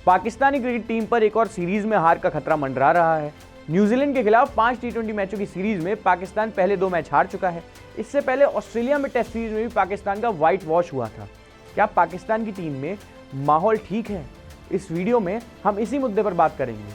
Pakistani cricket team पर एक और सीरीज में हार का खतरा मंडरा रहा है। न्यूजीलैंड के खिलाफ 5 टी20 मैचों की सीरीज में पाकिस्तान पहले 2 मैच हार चुका है। इससे पहले ऑस्ट्रेलिया में टेस्ट सीरीज में भी पाकिस्तान का व्हाइट वॉश हुआ था। क्या पाकिस्तान की टीम में माहौल ठीक है? इस वीडियो में हम इसी मुद्दे पर बात करेंगे।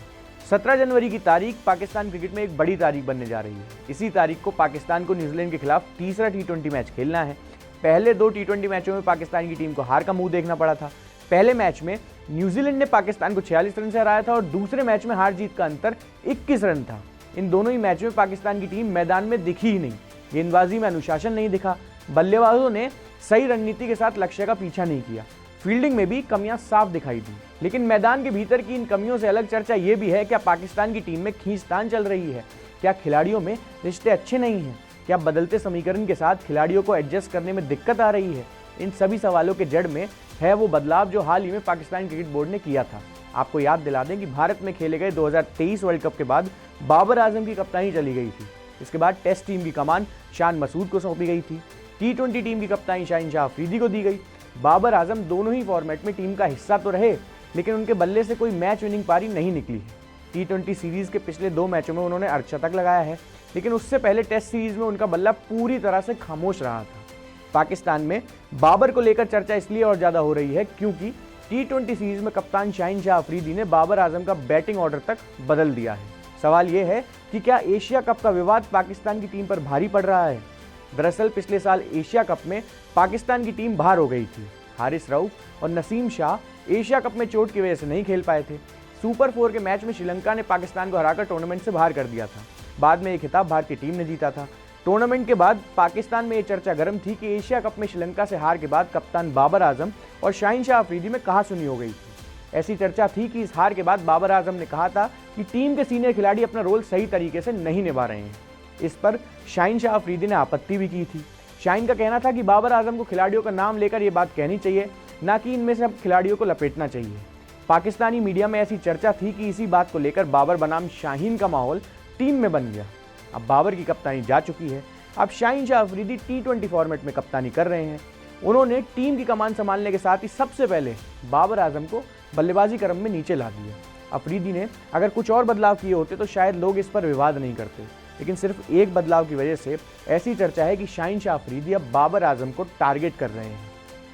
17 जनवरी की तारीख पाकिस्तान क्रिकेट में एक बड़ी तारीख बनने जा रही है। इसी तारीख को पाकिस्तान को न्यूजीलैंड के खिलाफ तीसरा टी20 मैच खेलना है। पहले 2 टी20 मैचों में पाकिस्तान की टीम को हार का मुंह देखना पड़ा था। पहले मैच में न्यूजीलैंड ने पाकिस्तान को 46 रन से हराया था और दूसरे मैच में हार जीत का अंतर 21 रन था। इन दोनों ही मैचों में पाकिस्तान की टीम मैदान में दिखी ही नहीं। गेंदबाजी में अनुशासन नहीं दिखा। बल्लेबाजों ने सही रणनीति के साथ लक्ष्य का पीछा नहीं किया। फील्डिंग में भी कमियां साफ दिखाई दी। लेकिन मैदान के भीतर की इन कमियों से अलग चर्चा ये भी है, क्या पाकिस्तान की टीम में खींचतान चल रही है? क्या खिलाड़ियों में रिश्ते अच्छे नहीं हैं? क्या बदलते समीकरण के साथ खिलाड़ियों को एडजस्ट करने में दिक्कत आ रही है? इन सभी सवालों के जड़ में है वो बदलाव जो हाल ही में पाकिस्तान क्रिकेट बोर्ड ने किया था। आपको याद दिला दें कि भारत में खेले गए 2023 वर्ल्ड कप के बाद बाबर आजम की कप्तानी चली गई थी। इसके बाद टेस्ट टीम की कमान शान मसूद को सौंपी गई थी। टी20 टीम की कप्तानी शाहिन अफरीदी को दी गई। बाबर आजम दोनों ही फॉर्मेट में टीम का हिस्सा तो रहे, लेकिन उनके बल्ले से कोई मैच विनिंग पारी नहीं निकली है। टी20 सीरीज के पिछले 2 मैचों में उन्होंने अर्धशतक लगाया है, लेकिन उससे पहले टेस्ट सीरीज में उनका बल्ला पूरी तरह से खामोश रहा था। पाकिस्तान में बाबर को लेकर चर्चा इसलिए और ज्यादा हो रही है क्योंकि टी20 सीरीज में कप्तान शाहिन अफरीदी ने बाबर आजम का बैटिंग ऑर्डर तक बदल दिया है। सवाल यह है कि क्या एशिया कप का विवाद पाकिस्तान की टीम पर भारी पड़ रहा है? दरअसल पिछले साल एशिया कप में पाकिस्तान की टीम बाहर हो गई थी। हारिस रऊफ और नसीम शाह एशिया कप में चोट की वजह से नहीं खेल पाए थे। सुपर 4 के मैच में श्रीलंका ने पाकिस्तान को हराकर टूर्नामेंट से बाहर कर दिया था। बाद में ये खिताब भारतीय टीम ने जीता था। टूर्नामेंट के बाद पाकिस्तान में ये चर्चा गर्म थी कि एशिया कप में श्रीलंका से हार के बाद कप्तान बाबर आजम और शाहिन अफरीदी में कहासुनी हो गई थी। ऐसी चर्चा थी कि इस हार के बाद बाबर आजम ने कहा था कि टीम के सीनियर खिलाड़ी अपना रोल सही तरीके से नहीं निभा रहे हैं। इस पर शाहिन अफरीदी ने आपत्ति भी की थी। शाहिन का कहना था कि बाबर आजम को खिलाड़ियों का नाम लेकर ये बात कहनी चाहिए, ना कि इनमें से अब खिलाड़ियों को लपेटना चाहिए। पाकिस्तानी मीडिया में ऐसी चर्चा थी कि इसी बात को लेकर बाबर बनाम शाहिन का माहौल टीम में बन गया। अब बाबर की कप्तानी जा चुकी है। अब शाहिन अफरीदी टी20 फॉर्मेट में कप्तानी कर रहे हैं। उन्होंने टीम की कमान संभालने के साथ ही सबसे पहले बाबर आजम को बल्लेबाजी क्रम में नीचे ला दिया। अफरीदी ने अगर कुछ और बदलाव किए होते तो शायद लोग इस पर विवाद नहीं करते, लेकिन सिर्फ एक बदलाव की वजह से ऐसी चर्चा है कि शाहिन अफरीदी अब बाबर आजम को टारगेट कर रहे हैं।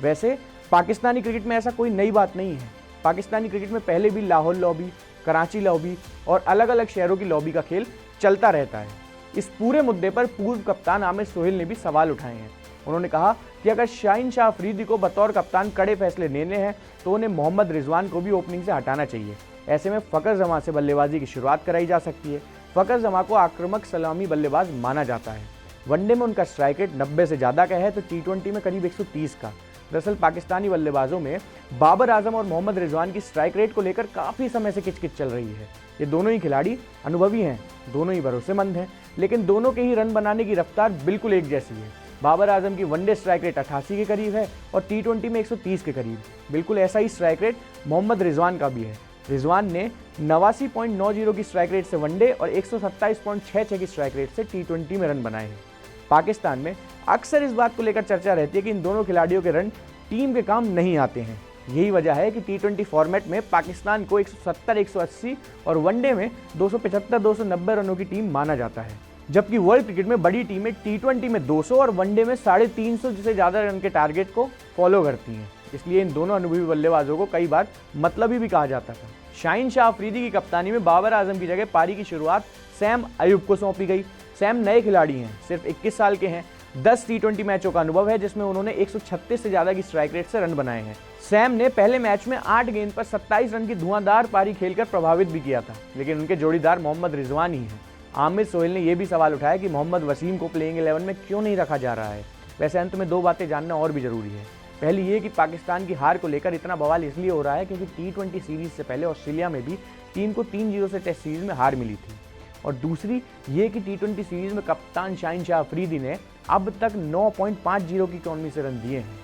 वैसे पाकिस्तानी क्रिकेट में ऐसा कोई नई बात नहीं है। पाकिस्तानी क्रिकेट में पहले भी लाहौर लॉबी, कराची लॉबी और अलग अलग शहरों की लॉबी का खेल चलता रहता है। इस पूरे मुद्दे पर पूर्व कप्तान आमिर सोहेल ने भी सवाल उठाए हैं। उन्होंने कहा कि अगर शाहिन अफरीदी को बतौर कप्तान कड़े फैसले लेने हैं तो उन्हें मोहम्मद रिजवान को भी ओपनिंग से हटाना चाहिए। ऐसे में फ़खर जमा से बल्लेबाजी की शुरुआत कराई जा सकती है। फ़खर जमा को आक्रामक सलामी बल्लेबाज माना जाता है। वनडे में उनका स्ट्राइक रेट 90 से ज़्यादा का है तो टी20 में करीब 130 का। दरअसल पाकिस्तानी बल्लेबाजों में बाबर आजम और मोहम्मद रिजवान की स्ट्राइक रेट को लेकर काफ़ी समय से किचकिच चल रही है। ये दोनों ही खिलाड़ी अनुभवी हैं, दोनों ही भरोसेमंद हैं, लेकिन दोनों के ही रन बनाने की रफ्तार बिल्कुल एक जैसी है। बाबर आजम की वनडे स्ट्राइक रेट 88 के करीब है और टी20 में 130 के करीब। बिल्कुल ऐसा ही स्ट्राइक रेट मोहम्मद रिजवान का भी है। रिजवान ने 89.90 की स्ट्राइक रेट से वनडे और 127.66 की स्ट्राइक रेट से टी20 में रन बनाए हैं। पाकिस्तान में अक्सर इस बात को लेकर चर्चा रहती है कि इन दोनों खिलाड़ियों के रन टीम के काम नहीं आते हैं। यही वजह है कि टी20 फॉर्मेट में पाकिस्तान को 170, 180 और वनडे में 275, 290 रनों की टीम माना जाता है। जबकि वर्ल्ड क्रिकेट में बड़ी टीमें टी20 में 200 और वनडे में 350 से ज़्यादा रन के टारगेट को फॉलो करती हैं। इसलिए इन दोनों अनुभवी बल्लेबाजों को कई बार मतलबी भी कहा जाता था। शाहिन अफरीदी की कप्तानी में बाबर आजम की जगह पारी की शुरुआत सैम अयूब को सौंपी गई। सैम नए खिलाड़ी हैं, सिर्फ 21 साल के हैं। 10 टी20 मैचों का अनुभव है जिसमें उन्होंने 136 से ज़्यादा की स्ट्राइक रेट से रन बनाए हैं। सैम ने पहले मैच में 8 गेंद पर 27 रन की धुआंधार पारी खेलकर प्रभावित भी किया था, लेकिन उनके जोड़ीदार मोहम्मद रिजवान ही हैं। आमिर सोहेल ने यह भी सवाल उठाया कि मोहम्मद वसीम को प्लेइंग 11 में क्यों नहीं रखा जा रहा है। वैसे अंत में 2 बातें जानना और भी जरूरी है। पहली ये कि पाकिस्तान की हार को लेकर इतना बवाल इसलिए हो रहा है क्योंकि टी20 सीरीज से पहले ऑस्ट्रेलिया में भी टीम को 3-0 से टेस्ट सीरीज में हार मिली थी। और दूसरी ये कि टी20 सीरीज में कप्तान शाहिन अफरीदी ने अब तक 9.50 की इकॉनमी से रन दिए हैं।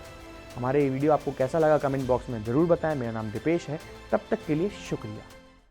हमारे ये वीडियो आपको कैसा लगा कमेंट बॉक्स में ज़रूर बताएं। मेरा नाम दीपेश है। तब तक के लिए शुक्रिया।